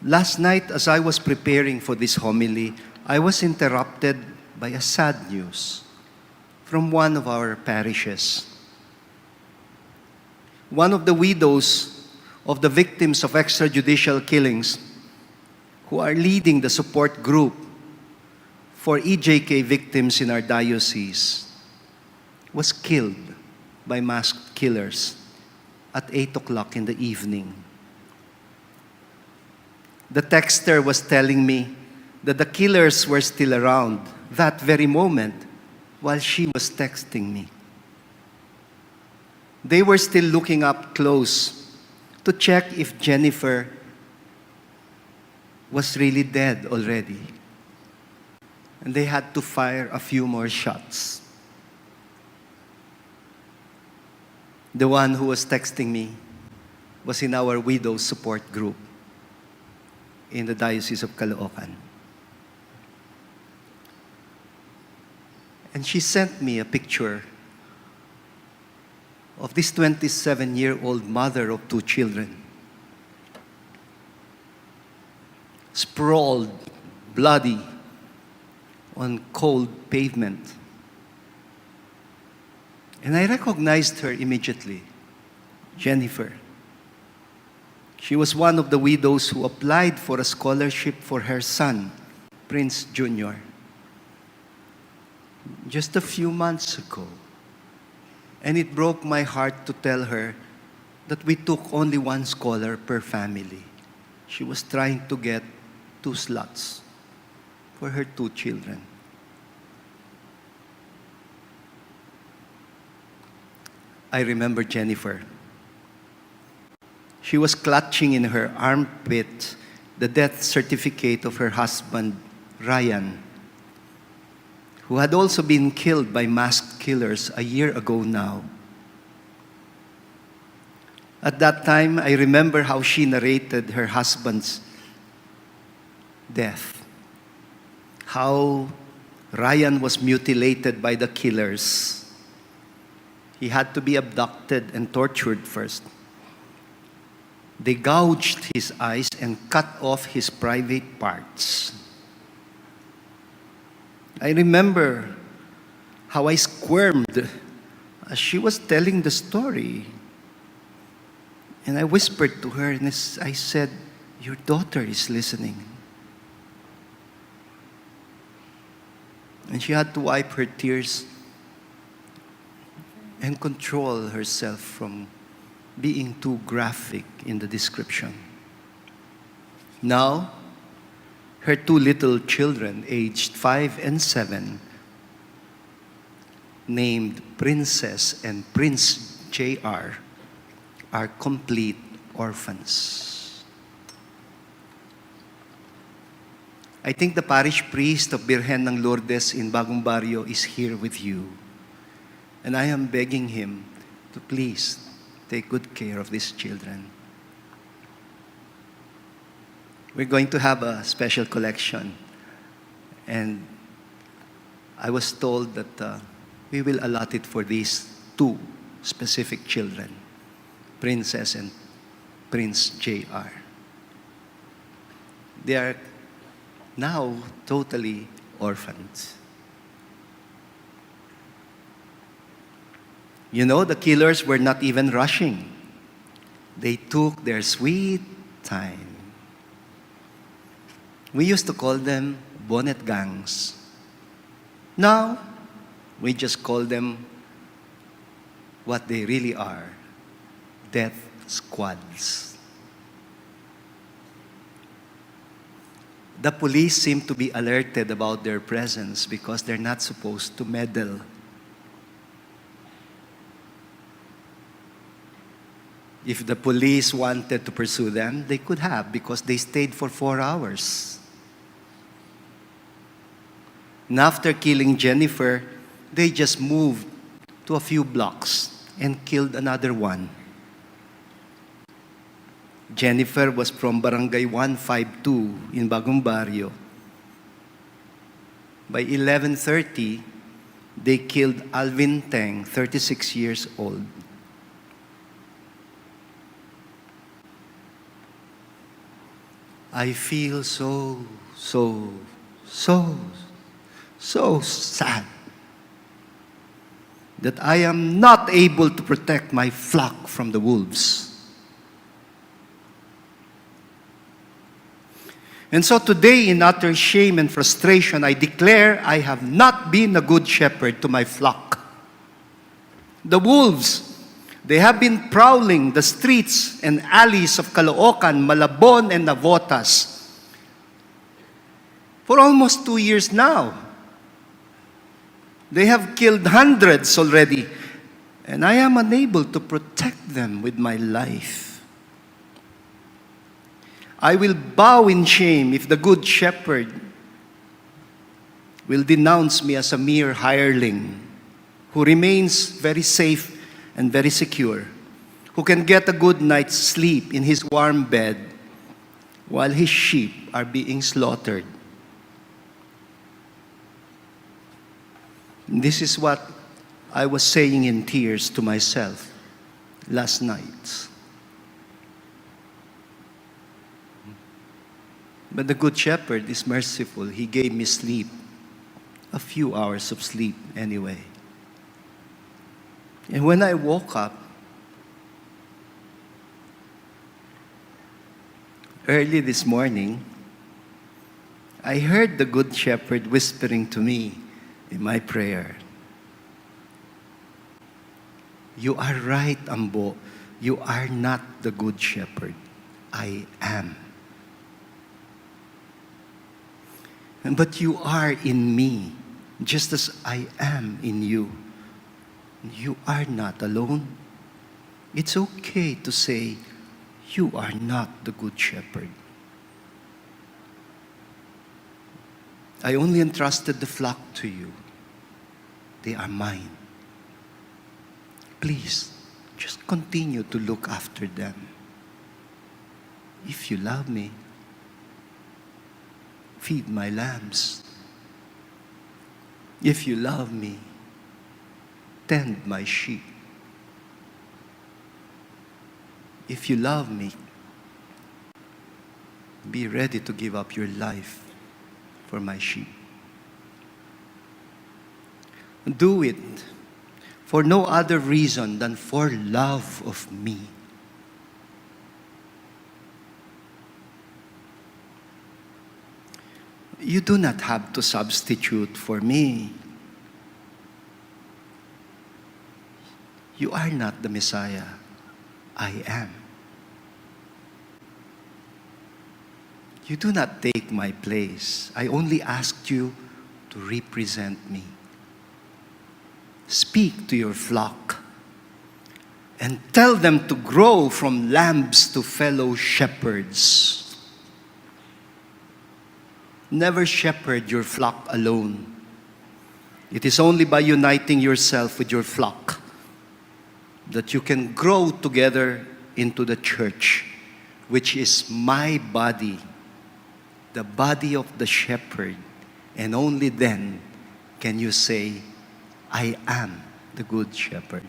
Last night, as I was preparing for this homily, I was interrupted by a sad news from one of our parishes. One of the widows of the victims of extrajudicial killings who are leading the support group for EJK victims in our diocese was killed by masked killers at 8 o'clock in the evening. The texter was telling me that the killers were still around that very moment while she was texting me. They were still looking up close to check if Jennifer was really dead already. And they had to fire a few more shots. The one who was texting me was in our widow support group in the Diocese of Caloocan. And she sent me a picture of this 27-year-old mother of 2 children, sprawled, bloody, on cold pavement. And I recognized her immediately, Jennifer. She was one of the widows who applied for a scholarship for her son, Prince Jr., just a few months ago. And it broke my heart to tell her that we took only 1 scholar per family. She was trying to get 2 slots for her 2 children. I remember Jennifer. She was clutching in her armpit the death certificate of her husband, Ryan, who had also been killed by masked killers a year ago now. At that time, I remember how she narrated her husband's death, how Ryan was mutilated by the killers. He had to be abducted and tortured first. They gouged his eyes and cut off his private parts. I remember how I squirmed as she was telling the story. And I whispered to her and I said, "Your daughter is listening." And she had to wipe her tears and control herself from being too graphic in the description. Now, her 2 little children, aged 5 and 7, named Princess and Prince JR, are complete orphans. I think the parish priest of Birhen ng Lourdes in Bagong Barrio is here with you. And I am begging him to please take good care of these children. We're going to have a special collection. And I was told that we will allot it for these 2 specific children, Princess and Prince JR. They are now totally orphans. You know, the killers were not even rushing. They took their sweet time. We used to call them bonnet gangs. Now, we just call them what they really are, death squads. The police seem to be alerted about their presence because they're not supposed to meddle. If the police wanted to pursue them, they could have because they stayed for 4 hours. And after killing Jennifer, they just moved to a few blocks and killed another one. Jennifer was from Barangay 152 in Bagong Barrio. By 11:30, they killed Alvin Teng, 36 years old. I feel so sad that I am not able to protect my flock from the wolves. And so today, in utter shame and frustration, I declare I have not been a good shepherd to my flock. The wolves, they have been prowling the streets and alleys of Caloocan, Malabon, and Navotas for almost 2 years now. They have killed hundreds already, and I am unable to protect them with my life. I will bow in shame if the good shepherd will denounce me as a mere hireling who remains very safe and very secure, who can get a good night's sleep in his warm bed while his sheep are being slaughtered. This is what I was saying in tears to myself last night. But the Good Shepherd is merciful. He gave me sleep, a few hours of sleep anyway. And when I woke up, early this morning, I heard the Good Shepherd whispering to me in my prayer, "You are right, Ambo. You are not the Good Shepherd. I am. But you are in me, just as I am in you. You are not alone. It's okay to say, you are not the Good Shepherd. I only entrusted the flock to you. They are mine. Please, just continue to look after them. If you love me, feed my lambs. If you love me, tend my sheep. If you love me, be ready to give up your life for my sheep. Do it for no other reason than for love of me. You do not have to substitute for me. You are not the Messiah. I am. You do not take my place. I only asked you to represent me. Speak to your flock and tell them to grow from lambs to fellow shepherds. Never shepherd your flock alone. It is only by uniting yourself with your flock that you can grow together into the church, which is my body, the body of the shepherd. And only then can you say, I am the Good Shepherd.